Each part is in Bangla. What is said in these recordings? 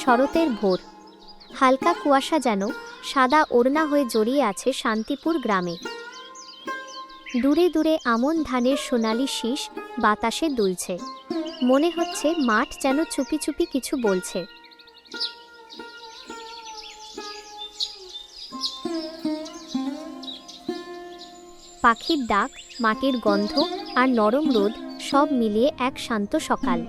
শরতের ভোর, হালকা কুয়াশা যেন সাদা ওড়না হয়ে জড়িয়ে আছে শান্তিপুর গ্রামে। দূরে দূরে আমন ধানের সোনালি শীষ বাতাসে দুলছে, মনে হচ্ছে মাঠ যেন চুপি চুপি কিছু বলছে। পাখির ডাক, মাটির গন্ধ আর নরম রোদ সব মিলিয়ে এক শান্ত সকাল।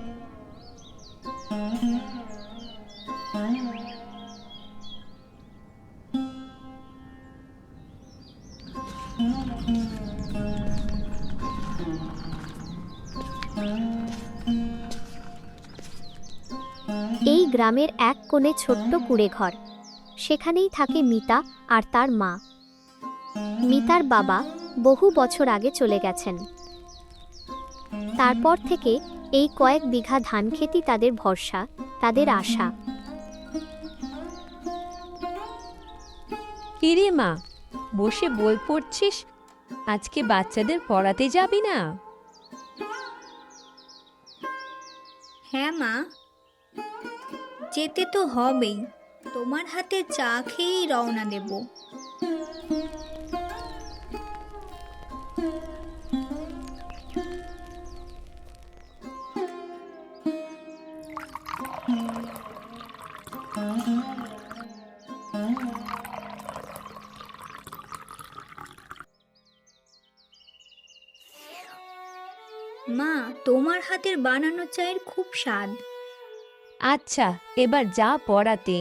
এই গ্রামের এক কোণে ছোট্ট কুঁড়ে ঘর, সেখানেই থাকে মিতা আর তার মা। মিতার বাবা বহু বছর আগে চলে গেছেন। তারপর থেকে এই কয়েক বিঘা ধান খেতই তাদের ভরসা, তাদের আশা। কিরে মা, বসে বই পড়ছিস? আজকে বাচ্চাদের পড়াতে যাবি না? হ্যাঁ মা, যেতে তো হবেই। তোমার হাতে চা খেয়েই রওনা দেব। মা, তোমার হাতের বানানো চায়ের খুব স্বাদ। আচ্ছা, এবার যা পড়াতে।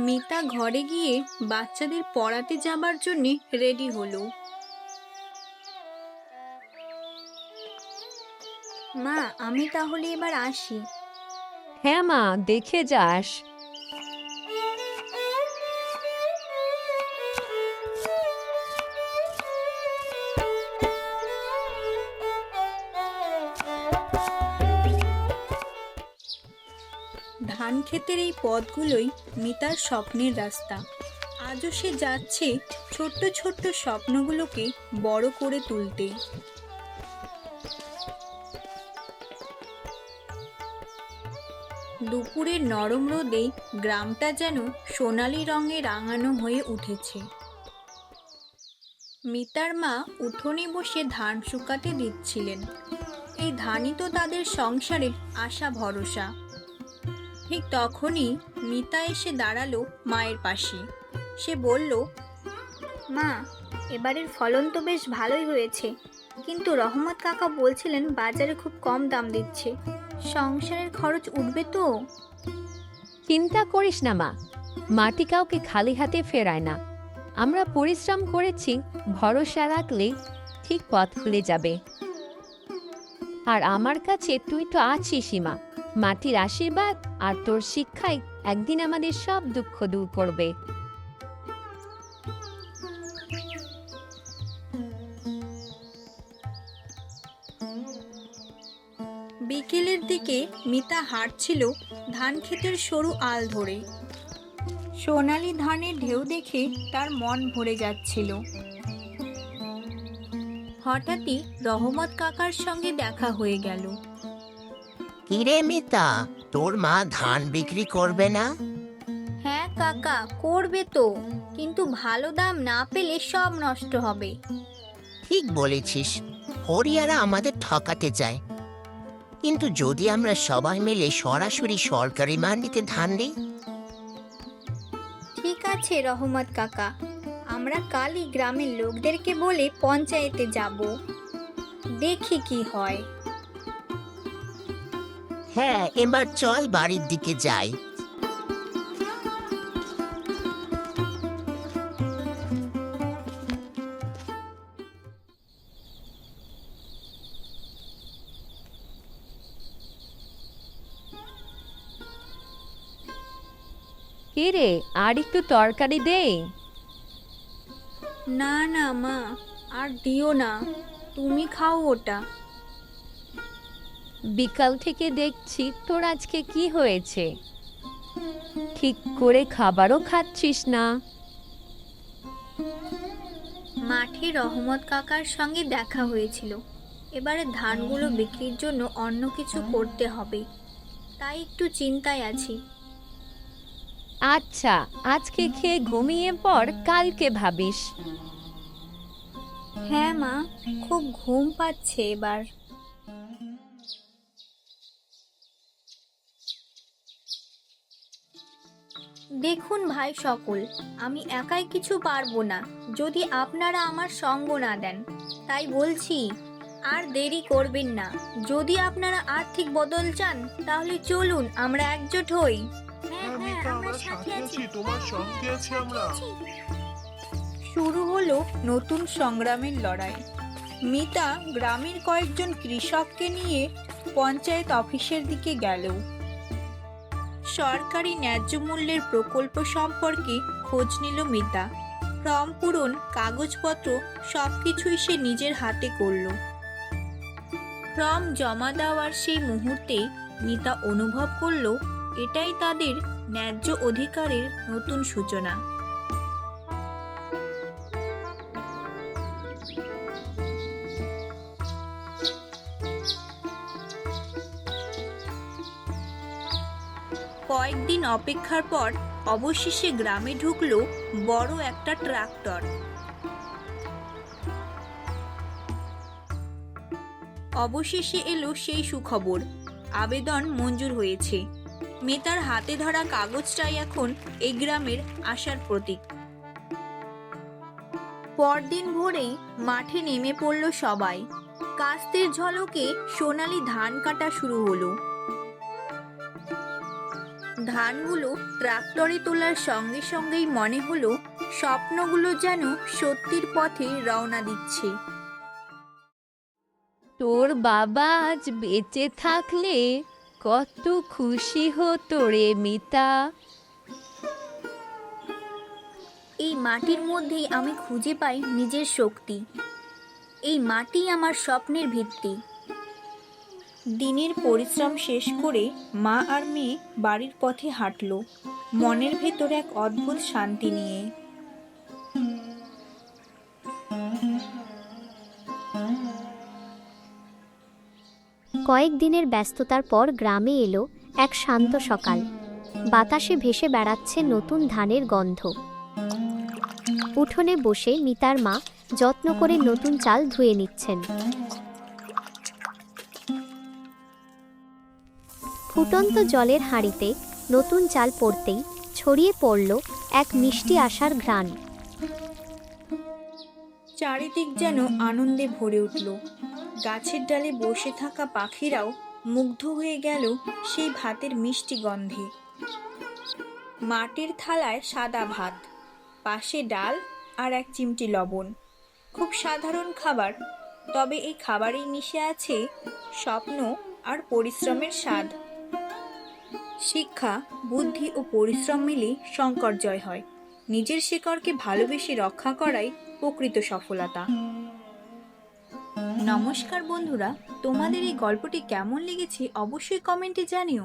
মিতা ঘরে গিয়ে বাচ্চাদের পড়াতে যাবার জন্য রেডি হলো। মা, আমি তাহলে এবার আসি। হ্যাঁ মা, দেখে যাস। ধান ক্ষেতের এই পথগুলোই মিতার স্বপ্নের রাস্তা। আজও সে যাচ্ছে ছোট্ট ছোট্ট স্বপ্নগুলোকে বড় করে তুলতে। দুপুরের নরম রোদে গ্রামটা যেন সোনালি রঙে রাঙানো হয়ে উঠেছে। মিতার মা উঠোনে বসে ধান শুকাতে দিচ্ছিলেন। এই ধানই তো তাদের সংসারের আশা ভরসা। ঠিক তখনই মিতা এসে দাঁড়ালো মায়ের পাশে। সে বলল, মা, এবারের ফলন তো বেশ ভালোই হয়েছে, কিন্তু রহমত কাকা বলছিলেন বাজারে খুব কম দাম দিচ্ছে। সংসারের খরচ উঠবে তো? চিন্তা করিস না মা, মাটি কাউকে খালি হাতে ফেরায় না। আমরা পরিশ্রম করেছি, ভরসা রাখলে ঠিক পথ খুলে যাবে। আর আমার কাছে তুই তো আছিসই মা। মাটির আশীর্বাদ আর তোর শিক্ষাই একদিন আমাদের সব দুঃখ দূর করবে। বিকেলের দিকে মিতা হাঁটছিল ধান ক্ষেতের সরু আল ধরে। সোনালি ধানের ঢেউ দেখে তার মন ভরে যাচ্ছিল। হঠাৎই রহমত কাকার সঙ্গে দেখা হয়ে গেল। কিরে মিতা, তোর মা ধান বিক্রি করবে না? হ্যাঁ কাকা, করবে তো, কিন্তু ভালো দাম না পেলে সব নষ্ট হবে। ঠিক বলেছিস, হরিয়ারা আমাদের ঠকাতে চায়। কিন্তু যদি আমরা সবাই মিলে সরাসরি সরকারি মান্ডিতে ধান দিই? ঠিক আছে রহমত কাকা, আমরা কালই গ্রামের লোকদেরকে বলে পঞ্চায়েতে যাব, দেখি কি হয়। হ্যাঁ, এবার চল বাড়ির দিকে যাই। কি রে, আর একটু তরকারি দে। না না মা, আর দিও না, তুমি খাও ওটা। বিকাল থেকে দেখছি তোর আজকে কি হয়েছে? ঠিক করে খাবারও খাচ্ছিস না। মাঠে রহমত কাকার সঙ্গে দেখা হয়েছিল। এবারে ধানগুলো বিক্রির জন্য অন্য কিছু করতে হবে, তাই একটু চিন্তায় আছি। আচ্ছা, আজকে খেয়ে ঘুমিয়ে পড়, কালকে ভাবিস। হ্যাঁ মা, খুব ঘুম পাচ্ছে এবার। দেখুন ভাই সকল, আমি একাই কিছু পারবো না যদি আপনারা আমার সঙ্গ না দেন। তাই বলছি, আর দেরি করবেন না। যদি আপনারা আর্থিক বদল চান তাহলে চলুন আমরা একজোট হই। হ্যাঁ মিতা, আমরা সাথে আছি, তোমার সঙ্গে আছি আমরা। শুরু হলো নতুন সংগ্রামের লড়াই। মিতা গ্রামের কয়েকজন কৃষককে নিয়ে পঞ্চায়েত অফিসের দিকে গেল। সরকারি ন্যায্য মূল্যের প্রকল্প সম্পর্কে খোঁজ নিল মিতা। ফর্ম পূরণ, কাগজপত্র সবকিছুই সে নিজের হাতে করল। ফর্ম জমা দেওয়ার সেই মুহূর্তে মিতা অনুভব করল এটাই তাদের ন্যায্য অধিকারের নতুন সূচনা। কয়েকদিন অপেক্ষার পর অবশেষে গ্রামে ঢুকলো বড় একটা ট্রাক্টর। অবশেষে এলো সেই সুখবর, আবেদন মঞ্জুর হয়েছে। মিতার হাতে ধরা কাগজটাই এখন এই গ্রামের আশার প্রতীক। পরদিন ভোরেই মাঠে নেমে পড়ল সবাই। কাস্তের ঝলকে সোনালি ধান কাটা শুরু হলো। ধানগুলো ট্রাক্টরে তোলার সঙ্গে সঙ্গেই মনে হলো স্বপ্নগুলো যেন সত্যির পথে রওনা দিচ্ছে। তোর বাবা আজ বেঁচে থাকলে কত খুশি হতো রে মিতা। এই মাটির মধ্যেই আমি খুঁজে পাই নিজের শক্তি। এই মাটি আমার স্বপ্নের ভিত্তি। দিনের পরিশ্রম শেষ করে মা আর মেয়ে বাড়ির পথে হাঁটলো, মনের ভেতর এক অদ্ভুত শান্তি নিয়ে। কয়েকদিনের ব্যস্ততার পর গ্রামে এলো এক শান্ত সকাল। বাতাসে ভেসে বেড়াচ্ছে নতুন ধানের গন্ধ। উঠোনে বসে মিতার মা যত্ন করে নতুন চাল ধুয়ে নিচ্ছেন। ফুটন্ত জলের হাঁড়িতে নতুন চাল পড়তেই ছড়িয়ে পড়ল এক মিষ্টি আশার ঘ্রাণ। চারিদিক যেন আনন্দে ভরে উঠল। গাছের ডালে বসে থাকা পাখিরাও মুগ্ধ হয়ে গেল সেই ভাতের মিষ্টি গন্ধে। মাটির থালায় সাদা ভাত, পাশে ডাল আর এক চিমটি লবণ। খুব সাধারণ খাবার, তবে এই খাবারেই মিশে আছে স্বপ্ন আর পরিশ্রমের স্বাদ। শিক্ষা, বুদ্ধি ও পরিশ্রম মিলে শঙ্কর জয় হয়। নিজের শিকড়কে ভালোবেসে রক্ষা করাই প্রকৃত সফলতা। নমস্কার বন্ধুরা, তোমাদের এই গল্পটি কেমন লেগেছে অবশ্যই কমেন্টে জানিও।